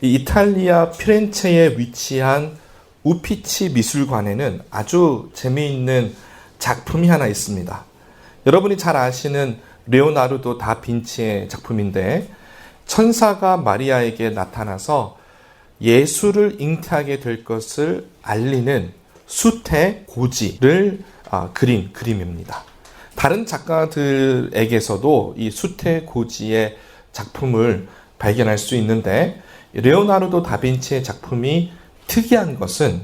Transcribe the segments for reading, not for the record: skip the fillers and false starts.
이 이탈리아 피렌체에 위치한 우피치 미술관에는 아주 재미있는 작품이 하나 있습니다. 여러분이 잘 아시는 레오나르도 다빈치의 작품인데, 천사가 마리아에게 나타나서 예수를 잉태하게 될 것을 알리는 수태고지를 그린 그림입니다. 다른 작가들에게서도 이 수태고지의 작품을 발견할 수 있는데, 레오나르도 다빈치의 작품이 특이한 것은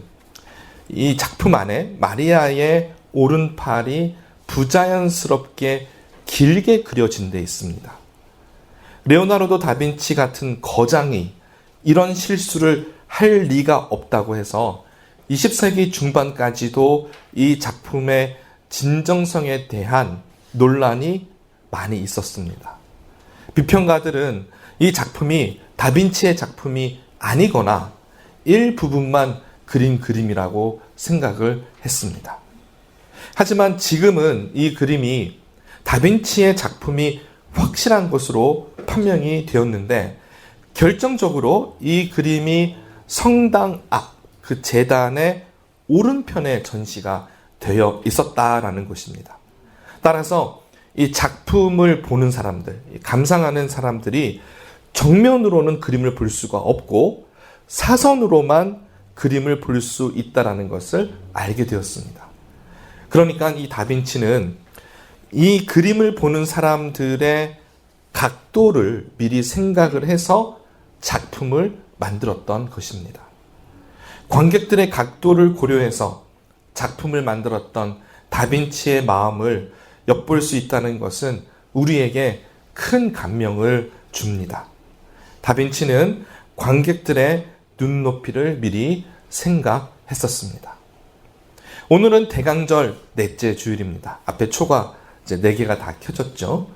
이 작품 안에 마리아의 오른팔이 부자연스럽게 길게 그려진 데 있습니다. 레오나르도 다빈치 같은 거장이 이런 실수를 할 리가 없다고 해서 20세기 중반까지도 이 작품의 진정성에 대한 논란이 많이 있었습니다. 비평가들은 이 작품이 다빈치의 작품이 아니거나 일부분만 그린 그림이라고 생각을 했습니다. 하지만 지금은 이 그림이 다빈치의 작품이 확실한 것으로 판명이 되었는데, 결정적으로 이 그림이 성당 앞 그 제단의 오른편에 전시가 되어 있었다라는 것입니다. 따라서 이 작품을 보는 사람들, 감상하는 사람들이 정면으로는 그림을 볼 수가 없고 사선으로만 그림을 볼 수 있다라는 것을 알게 되었습니다. 그러니까 이 다빈치는 이 그림을 보는 사람들의 각도를 미리 생각을 해서 작품을 만들었던 것입니다. 관객들의 각도를 고려해서 작품을 만들었던 다빈치의 마음을 엿볼 수 있다는 것은 우리에게 큰 감명을 줍니다. 다빈치는 관객들의 눈높이를 미리 생각했었습니다. 오늘은 대강절 넷째 주일입니다. 앞에 초가 이제 4개가 다 켜졌죠.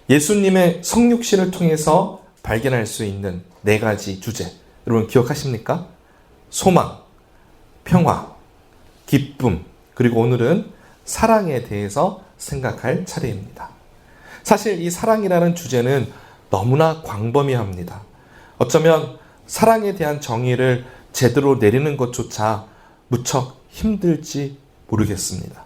예수님의 성육신을 통해서 발견할 수 있는 4가지 주제, 여러분 기억하십니까? 소망, 평화, 기쁨, 그리고 오늘은 사랑에 대해서 생각할 차례입니다. 사실 이 사랑이라는 주제는 너무나 광범위합니다. 어쩌면 사랑에 대한 정의를 제대로 내리는 것조차 무척 힘들지 모르겠습니다.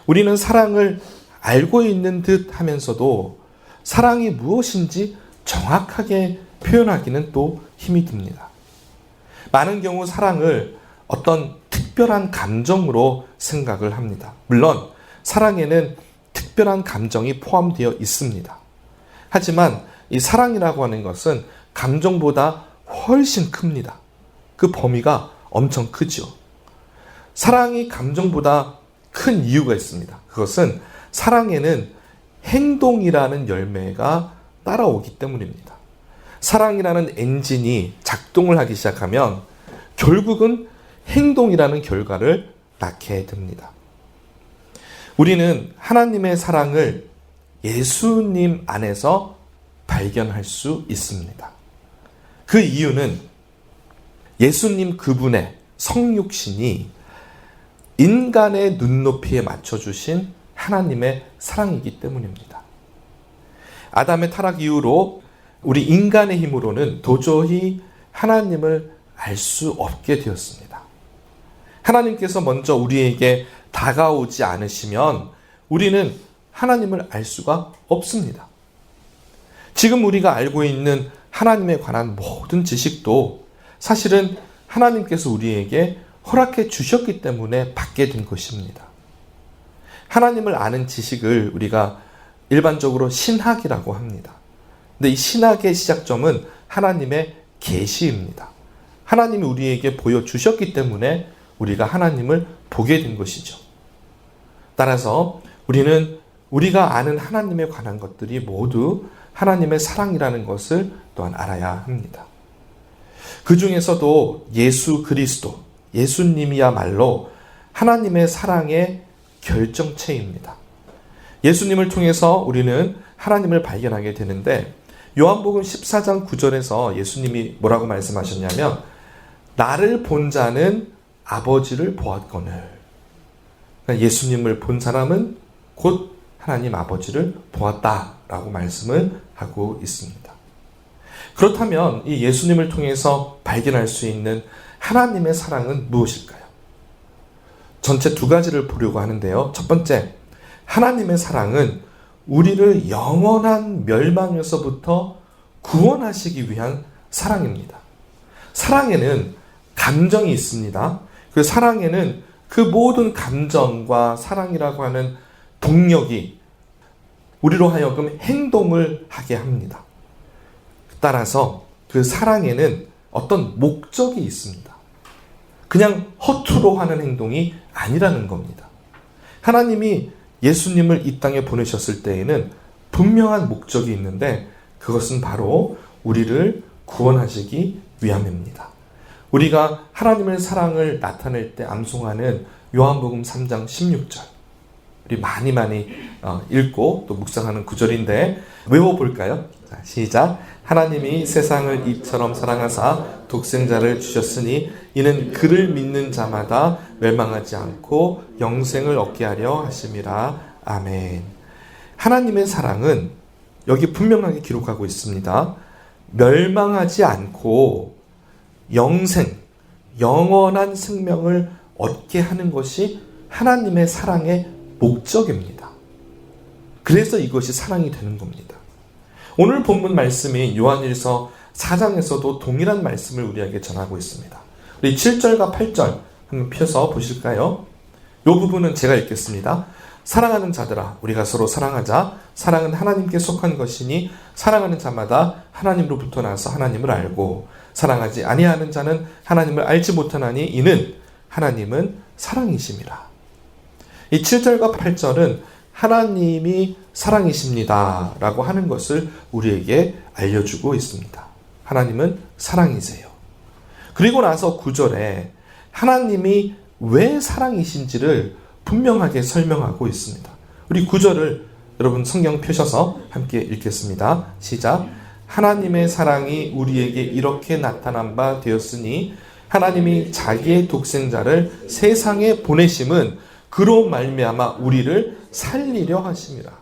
우리는 사랑을 알고 있는 듯 하면서도 사랑이 무엇인지 정확하게 표현하기는 또 힘이 듭니다. 많은 경우 사랑을 어떤 특별한 감정으로 생각을 합니다. 물론 사랑에는 특별한 감정이 포함되어 있습니다. 하지만 이 사랑이라고 하는 것은 감정보다 훨씬 큽니다. 그 범위가 엄청 크죠. 사랑이 감정보다 큰 이유가 있습니다. 그것은 사랑에는 행동이라는 열매가 따라오기 때문입니다. 사랑이라는 엔진이 작동을 하기 시작하면 결국은 행동이라는 결과를 낳게 됩니다. 우리는 하나님의 사랑을 예수님 안에서 발견할 수 있습니다. 그 이유는 예수님 그분의 성육신이 인간의 눈높이에 맞춰주신 하나님의 사랑이기 때문입니다. 아담의 타락 이후로 우리 인간의 힘으로는 도저히 하나님을 알 수 없게 되었습니다. 하나님께서 먼저 우리에게 다가오지 않으시면 우리는 하나님을 알 수가 없습니다. 지금 우리가 알고 있는 하나님에 관한 모든 지식도 사실은 하나님께서 우리에게 허락해 주셨기 때문에 받게 된 것입니다. 하나님을 아는 지식을 우리가 일반적으로 신학이라고 합니다. 근데 이 신학의 시작점은 하나님의 계시입니다. 하나님이 우리에게 보여주셨기 때문에 우리가 하나님을 보게 된 것이죠. 따라서 우리는 우리가 아는 하나님에 관한 것들이 모두 하나님의 사랑이라는 것을 또한 알아야 합니다. 그 중에서도 예수 그리스도, 예수님이야말로 하나님의 사랑의 결정체입니다. 예수님을 통해서 우리는 하나님을 발견하게 되는데, 요한복음 14장 9절에서 예수님이 뭐라고 말씀하셨냐면, 나를 본 자는 아버지를 보았거늘. 그러니까 예수님을 본 사람은 곧 하나님 아버지를 보았다라고 말씀을 하고 있습니다. 그렇다면 이 예수님을 통해서 발견할 수 있는 하나님의 사랑은 무엇일까요? 전체 두 가지를 보려고 하는데요. 첫 번째, 하나님의 사랑은 우리를 영원한 멸망에서부터 구원하시기 위한 사랑입니다. 사랑에는 감정이 있습니다. 그 사랑에는 그 모든 감정과 사랑이라고 하는 동력이 우리로 하여금 행동을 하게 합니다. 따라서 그 사랑에는 어떤 목적이 있습니다. 그냥 허투루 하는 행동이 아니라는 겁니다. 하나님이 예수님을 이 땅에 보내셨을 때에는 분명한 목적이 있는데 그것은 바로 우리를 구원하시기 위함입니다. 우리가 하나님의 사랑을 나타낼 때 암송하는 요한복음 3장 16절 우리 많이 읽고 또 묵상하는 구절인데 외워볼까요? 자, 시작. 하나님이 세상을 이처럼 사랑하사 독생자를 주셨으니 이는 그를 믿는 자마다 멸망하지 않고 영생을 얻게 하려 하심이라. 아멘. 하나님의 사랑은 여기 분명하게 기록하고 있습니다. 멸망하지 않고 영생, 영원한 생명을 얻게 하는 것이 하나님의 사랑의 목적입니다. 그래서 이것이 사랑이 되는 겁니다. 오늘 본문 말씀인 요한일서 4장에서도 동일한 말씀을 우리에게 전하고 있습니다. 우리 7절과 8절 한번 펴서 보실까요? 이 부분은 제가 읽겠습니다. 사랑하는 자들아 우리가 서로 사랑하자. 사랑은 하나님께 속한 것이니 사랑하는 자마다 하나님으로부터 나서 하나님을 알고 사랑하지 아니하는 자는 하나님을 알지 못하나니 이는 하나님은 사랑이심이라. 이 7절과 8절은 하나님이 사랑이십니다 라고 하는 것을 우리에게 알려주고 있습니다. 하나님은 사랑이세요. 그리고 나서 9절에 하나님이 왜 사랑이신지를 분명하게 설명하고 있습니다. 우리 9절을 여러분 성경 펴셔서 함께 읽겠습니다. 시작. 하나님의 사랑이 우리에게 이렇게 나타난 바 되었으니 하나님이 자기의 독생자를 세상에 보내심은 그로 말미암아 우리를 살리려 하심이라.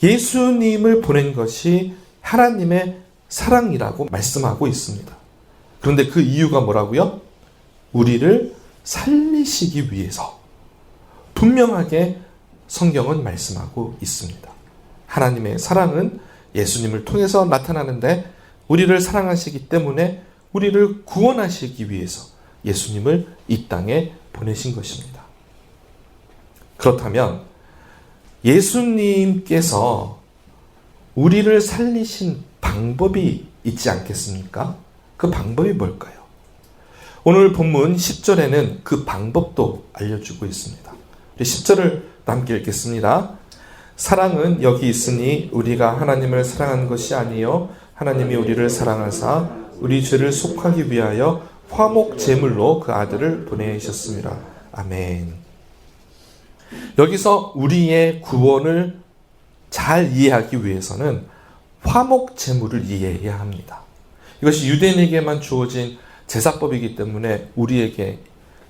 예수님을 보낸 것이 하나님의 사랑이라고 말씀하고 있습니다. 그런데 그 이유가 뭐라고요? 우리를 살리시기 위해서 분명하게 성경은 말씀하고 있습니다. 하나님의 사랑은 예수님을 통해서 나타나는데 우리를 사랑하시기 때문에 우리를 구원하시기 위해서 예수님을 이 땅에 보내신 것입니다. 그렇다면 예수님께서 우리를 살리신 방법이 있지 않겠습니까? 그 방법이 뭘까요? 오늘 본문 10절에는 그 방법도 알려주고 있습니다. 10절을 함께 읽겠습니다. 사랑은 여기 있으니 우리가 하나님을 사랑한 것이 아니요 하나님이 우리를 사랑하사 우리 죄를 속하기 위하여 화목 제물로 그 아들을 보내셨습니다. 아멘. 여기서 우리의 구원을 잘 이해하기 위해서는 화목 제물을 이해해야 합니다. 이것이 유대인에게만 주어진 제사법이기 때문에 우리에게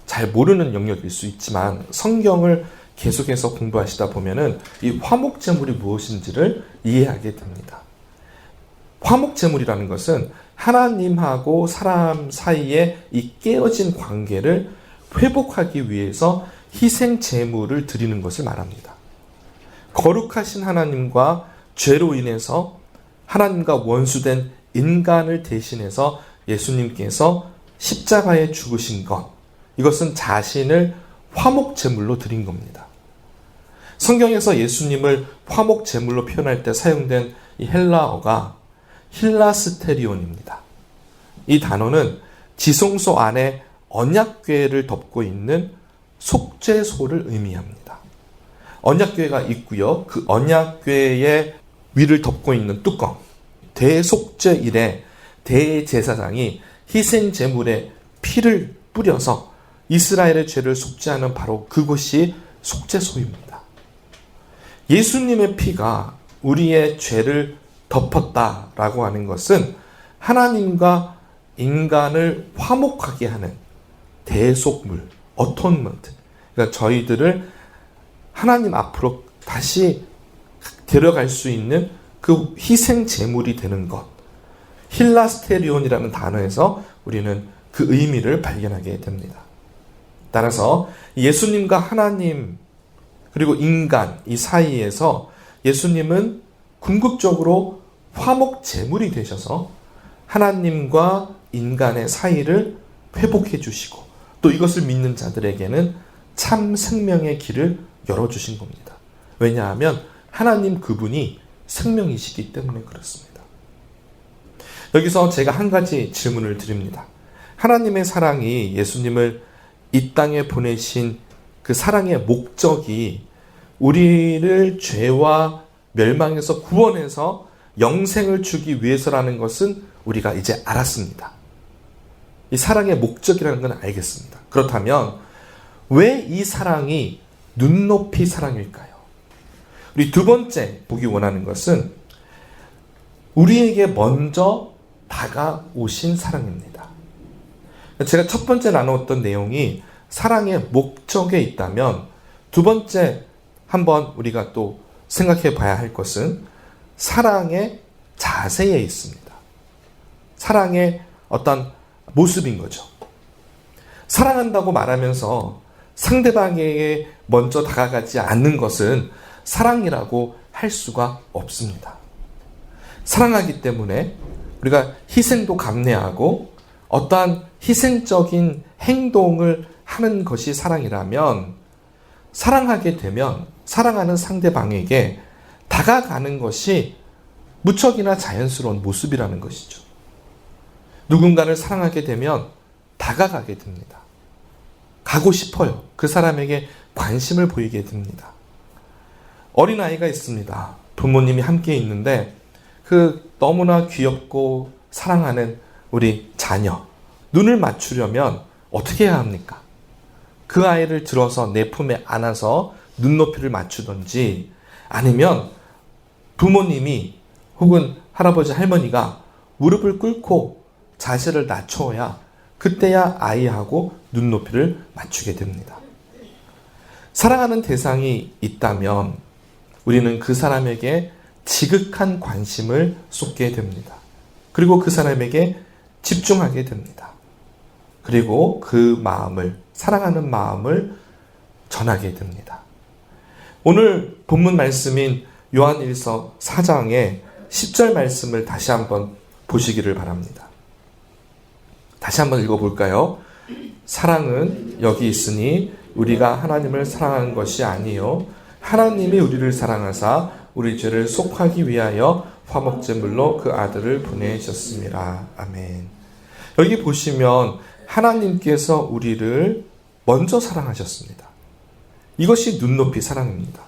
잘 모르는 영역일 수 있지만 성경을 계속해서 공부하시다 보면은 이 화목 제물이 무엇인지를 이해하게 됩니다. 화목 제물이라는 것은 하나님하고 사람 사이에 이 깨어진 관계를 회복하기 위해서 희생 제물을 드리는 것을 말합니다. 거룩하신 하나님과 죄로 인해서 하나님과 원수된 인간을 대신해서 예수님께서 십자가에 죽으신 것, 이것은 자신을 화목 제물로 드린 겁니다. 성경에서 예수님을 화목 제물로 표현할 때 사용된 이 헬라어가 힐라스테리온입니다. 이 단어는 지성소 안에 언약궤를 덮고 있는 속죄소를 의미합니다. 언약궤가 있고요. 그 언약궤의 위를 덮고 있는 뚜껑, 대속죄일에 대제사장이 희생 제물에 피를 뿌려서 이스라엘의 죄를 속죄하는 바로 그곳이 속죄소입니다. 예수님의 피가 우리의 죄를 덮었다라고 하는 것은 하나님과 인간을 화목하게 하는 대속물, 어톤먼트. 그러니까 저희들을 하나님 앞으로 다시 데려갈 수 있는 그 희생 제물이 되는 것. 힐라스테리온이라는 단어에서 우리는 그 의미를 발견하게 됩니다. 따라서 예수님과 하나님 그리고 인간 이 사이에서 예수님은 궁극적으로 화목제물이 되셔서 하나님과 인간의 사이를 회복해 주시고 또 이것을 믿는 자들에게는 참 생명의 길을 열어주신 겁니다. 왜냐하면 하나님 그분이 생명이시기 때문에 그렇습니다. 여기서 제가 한 가지 질문을 드립니다. 하나님의 사랑이 예수님을 이 땅에 보내신 그 사랑의 목적이 우리를 죄와 멸망에서 구원해서 영생을 주기 위해서라는 것은 우리가 이제 알았습니다. 이 사랑의 목적이라는 건 알겠습니다. 그렇다면 왜 이 사랑이 눈높이 사랑일까요? 우리 두 번째 보기 원하는 것은 우리에게 먼저 다가오신 사랑입니다. 제가 첫 번째 나누었던 내용이 사랑의 목적에 있다면 두 번째 한번 우리가 또 생각해 봐야 할 것은 사랑의 자세에 있습니다. 사랑의 어떤 모습인 거죠. 사랑한다고 말하면서 상대방에게 먼저 다가가지 않는 것은 사랑이라고 할 수가 없습니다. 사랑하기 때문에 우리가 희생도 감내하고 어떠한 희생적인 행동을 하는 것이 사랑이라면 사랑하게 되면 사랑하는 상대방에게 다가가는 것이 무척이나 자연스러운 모습이라는 것이죠. 누군가를 사랑하게 되면 다가가게 됩니다. 가고 싶어요. 그 사람에게 관심을 보이게 됩니다. 어린아이가 있습니다. 부모님이 함께 있는데 그 너무나 귀엽고 사랑하는 우리 자녀, 눈을 맞추려면 어떻게 해야 합니까? 그 아이를 들어서 내 품에 안아서 눈높이를 맞추던지 아니면 부모님이 혹은 할아버지 할머니가 무릎을 꿇고 자세를 낮춰야 그때야 아이하고 눈높이를 맞추게 됩니다. 사랑하는 대상이 있다면 우리는 그 사람에게 지극한 관심을 쏟게 됩니다. 그리고 그 사람에게 집중하게 됩니다. 그리고 그 마음을, 사랑하는 마음을 전하게 됩니다. 오늘 본문 말씀인 요한일서 4장의 10절 말씀을 다시 한번 보시기를 바랍니다. 다시 한번 읽어볼까요? 사랑은 여기 있으니 우리가 하나님을 사랑한 것이 아니요 하나님이 우리를 사랑하사 우리 죄를 속하기 위하여 화목제물로 그 아들을 보내셨습니다. 아멘. 여기 보시면 하나님께서 우리를 먼저 사랑하셨습니다. 이것이 눈높이 사랑입니다.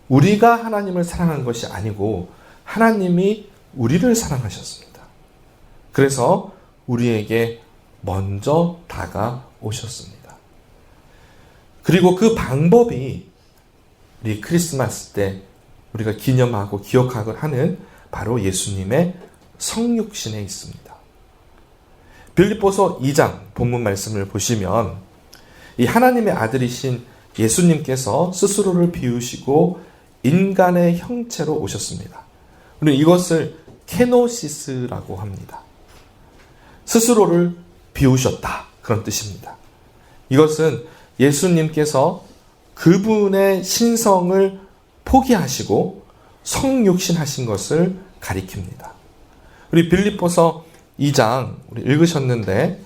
우리가 하나님을 사랑한 것이 아니고 하나님이 우리를 사랑하셨습니다. 그래서 우리에게 먼저 다가오셨습니다. 그리고 그 방법이 우리 크리스마스 때 우리가 기념하고 기억하고 하는 바로 예수님의 성육신에 있습니다. 빌립보서 2장 본문 말씀을 보시면 이 하나님의 아들이신 예수님께서 스스로를 비우시고 인간의 형체로 오셨습니다. 우리는 이것을 케노시스라고 합니다. 스스로를 비우셨다. 그런 뜻입니다. 이것은 예수님께서 그분의 신성을 포기하시고 성육신하신 것을 가리킵니다. 우리 빌립보서 2장 우리 읽으셨는데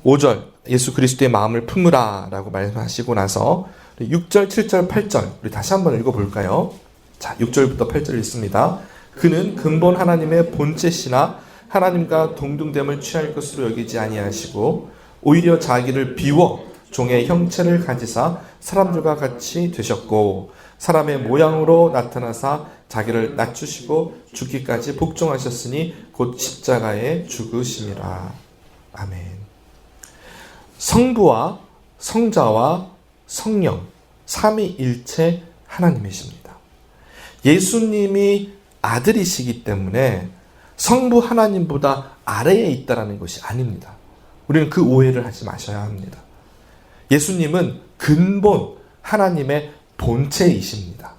5절 예수 그리스도의 마음을 품으라 라고 말씀하시고 나서 6절, 7절, 8절 우리 다시 한번 읽어볼까요? 자, 6절부터 8절 읽습니다. 그는 근본 하나님의 본체시나 하나님과 동등됨을 취할 것으로 여기지 아니하시고 오히려 자기를 비워 종의 형체를 가지사 사람들과 같이 되셨고 사람의 모양으로 나타나사 자기를 낮추시고 죽기까지 복종하셨으니 곧 십자가에 죽으심이라. 아멘. 성부와 성자와 성령 삼위일체 하나님이십니다. 예수님이 아들이시기 때문에 성부 하나님보다 아래에 있다라는 것이 아닙니다. 우리는 그 오해를 하지 마셔야 합니다. 예수님은 근본 하나님의 본체이십니다.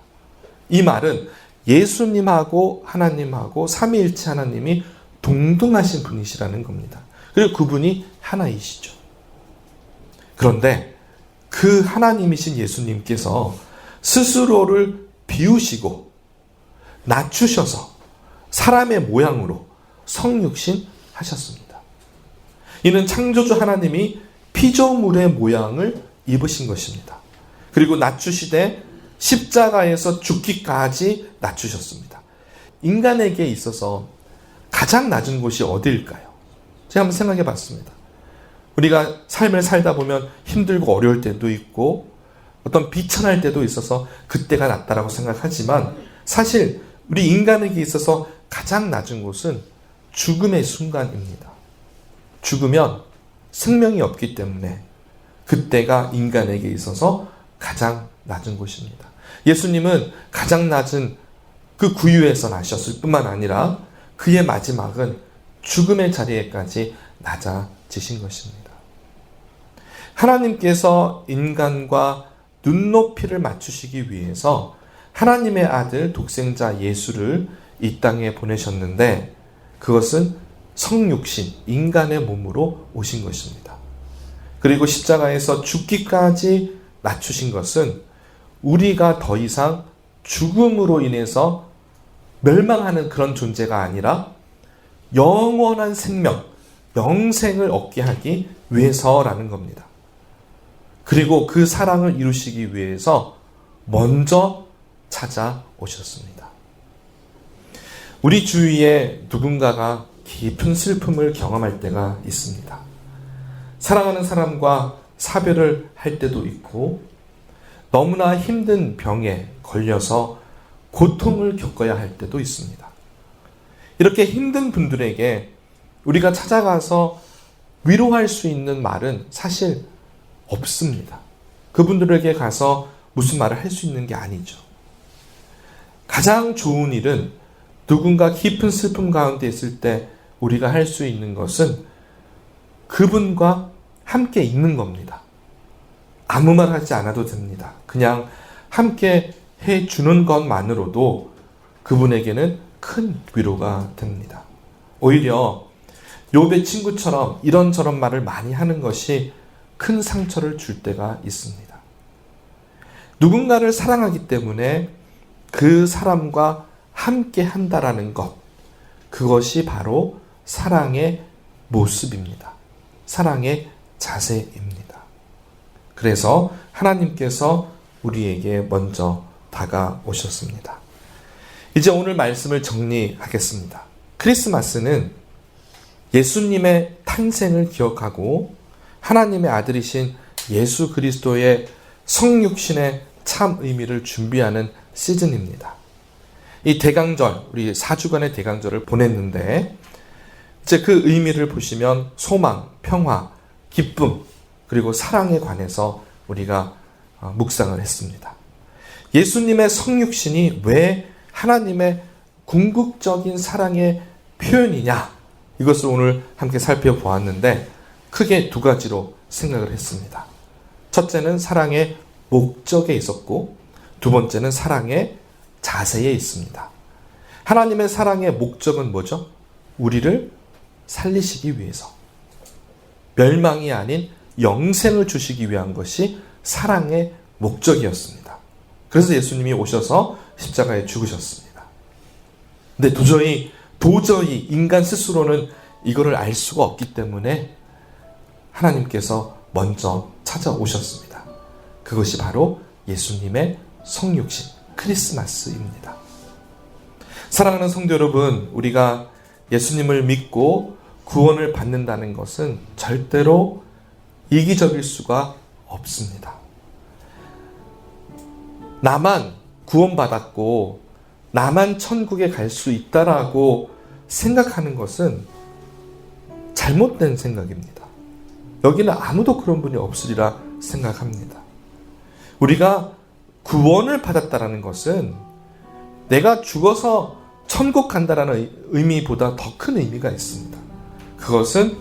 이 말은 예수님하고 하나님하고 삼위일체 하나님이 동등하신 분이시라는 겁니다. 그리고 그분이 하나이시죠. 그런데 그 하나님이신 예수님께서 스스로를 비우시고 낮추셔서 사람의 모양으로 성육신 하셨습니다. 이는 창조주 하나님이 피조물의 모양을 입으신 것입니다. 그리고 낮추시되 십자가에서 죽기까지 낮추셨습니다. 인간에게 있어서 가장 낮은 곳이 어디일까요? 제가 한번 생각해 봤습니다. 우리가 삶을 살다 보면 힘들고 어려울 때도 있고 어떤 비천할 때도 있어서 그때가 낫다라고 생각하지만 사실 우리 인간에게 있어서 가장 낮은 곳은 죽음의 순간입니다. 죽으면 생명이 없기 때문에 그때가 인간에게 있어서 가장 낮은 곳입니다. 예수님은 가장 낮은 그 구유에서 나셨을 뿐만 아니라 그의 마지막은 죽음의 자리에까지 낮아지신 것입니다. 하나님께서 인간과 눈높이를 맞추시기 위해서 하나님의 아들 독생자 예수를 이 땅에 보내셨는데 그것은 성육신, 인간의 몸으로 오신 것입니다. 그리고 십자가에서 죽기까지 낮추신 것은 우리가 더 이상 죽음으로 인해서 멸망하는 그런 존재가 아니라 영원한 생명, 영생을 얻게 하기 위해서라는 겁니다. 그리고 그 사랑을 이루시기 위해서 먼저 찾아오셨습니다. 우리 주위에 누군가가 깊은 슬픔을 경험할 때가 있습니다. 사랑하는 사람과 사별을 할 때도 있고 너무나 힘든 병에 걸려서 고통을 겪어야 할 때도 있습니다. 이렇게 힘든 분들에게 우리가 찾아가서 위로할 수 있는 말은 사실 없습니다. 그분들에게 가서 무슨 말을 할 수 있는 게 아니죠. 가장 좋은 일은 누군가 깊은 슬픔 가운데 있을 때 우리가 할 수 있는 것은 그분과 함께 있는 겁니다. 아무 말 하지 않아도 됩니다. 그냥 함께 해주는 것만으로도 그분에게는 큰 위로가 됩니다. 오히려 욥의 친구처럼 이런저런 말을 많이 하는 것이 큰 상처를 줄 때가 있습니다. 누군가를 사랑하기 때문에 그 사람과 함께 한다라는 것, 그것이 바로 사랑의 모습입니다. 사랑의 자세입니다. 그래서 하나님께서 우리에게 먼저 다가오셨습니다. 이제 오늘 말씀을 정리하겠습니다. 크리스마스는 예수님의 탄생을 기억하고 하나님의 아들이신 예수 그리스도의 성육신의 참 의미를 준비하는 시즌입니다. 이 대강절, 우리 4주간의 대강절을 보냈는데 이제 그 의미를 보시면 소망, 평화, 기쁨, 그리고 사랑에 관해서 우리가 묵상을 했습니다. 예수님의 성육신이 왜 하나님의 궁극적인 사랑의 표현이냐, 이것을 오늘 함께 살펴보았는데 크게 두 가지로 생각을 했습니다. 첫째는 사랑의 목적에 있었고 두 번째는 사랑의 자세에 있습니다. 하나님의 사랑의 목적은 뭐죠? 우리를 살리시기 위해서, 멸망이 아닌 영생을 주시기 위한 것이 사랑의 목적이었습니다. 그래서 예수님이 오셔서 십자가에 죽으셨습니다. 근데 도저히 인간 스스로는 이거를 알 수가 없기 때문에 하나님께서 먼저 찾아오셨습니다. 그것이 바로 예수님의 성육신, 크리스마스입니다. 사랑하는 성도 여러분, 우리가 예수님을 믿고 구원을 받는다는 것은 절대로 이기적일 수가 없습니다. 나만 구원받았고 나만 천국에 갈 수 있다라고 생각하는 것은 잘못된 생각입니다. 여기는 아무도 그런 분이 없으리라 생각합니다. 우리가 구원을 받았다라는 것은 내가 죽어서 천국 간다라는 의미보다 더 큰 의미가 있습니다. 그것은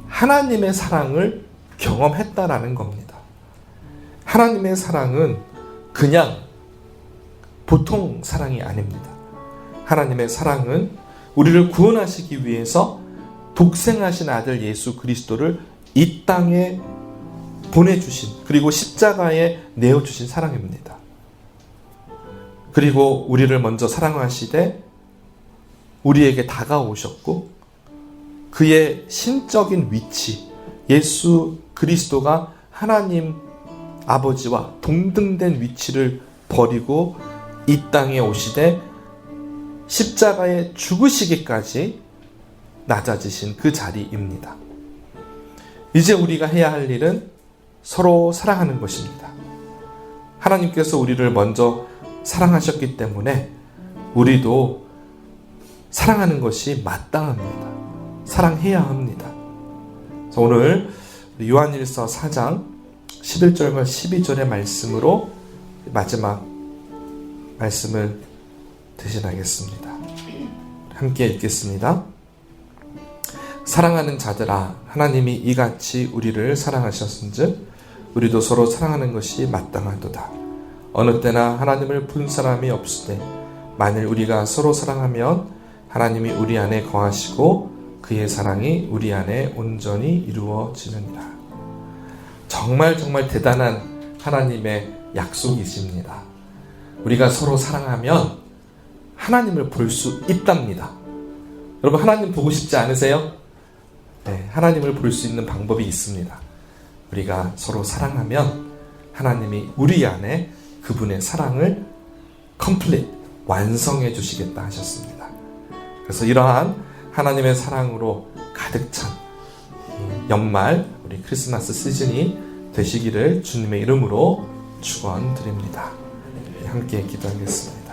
하나님의 사랑을 경험했다라는 겁니다. 하나님의 사랑은 그냥 보통 사랑이 아닙니다. 하나님의 사랑은 우리를 구원하시기 위해서 독생하신 아들 예수 그리스도를 이 땅에 보내주신, 그리고 십자가에 내어주신 사랑입니다. 그리고 우리를 먼저 사랑하시되 우리에게 다가오셨고, 그의 신적인 위치, 예수 그리스도가 하나님 아버지와 동등된 위치를 버리고 이 땅에 오시되 십자가에 죽으시기까지 낮아지신 그 자리입니다. 이제 우리가 해야 할 일은 서로 사랑하는 것입니다. 하나님께서 우리를 먼저 사랑하셨기 때문에 우리도 사랑하는 것이 마땅합니다. 사랑해야 합니다. 오늘 요한일서 4장 11절과 12절의 말씀으로 마지막 말씀을 대신하겠습니다. 함께 읽겠습니다. 사랑하는 자들아, 하나님이 이같이 우리를 사랑하셨은즉 우리도 서로 사랑하는 것이 마땅하도다. 어느 때나 하나님을 본 사람이 없으되 만일 우리가 서로 사랑하면 하나님이 우리 안에 거하시고 그의 사랑이 우리 안에 온전히 이루어지느니라. 정말 대단한 하나님의 약속이십니다. 우리가 서로 사랑하면 하나님을 볼 수 있답니다. 여러분, 하나님 보고 싶지 않으세요? 네, 하나님을 볼 수 있는 방법이 있습니다. 우리가 서로 사랑하면 하나님이 우리 안에 그분의 사랑을 완성해 주시겠다 하셨습니다. 그래서 이러한 하나님의 사랑으로 가득 찬 연말 우리 크리스마스 시즌이 되시기를 주님의 이름으로 축원드립니다. 함께 기도하겠습니다.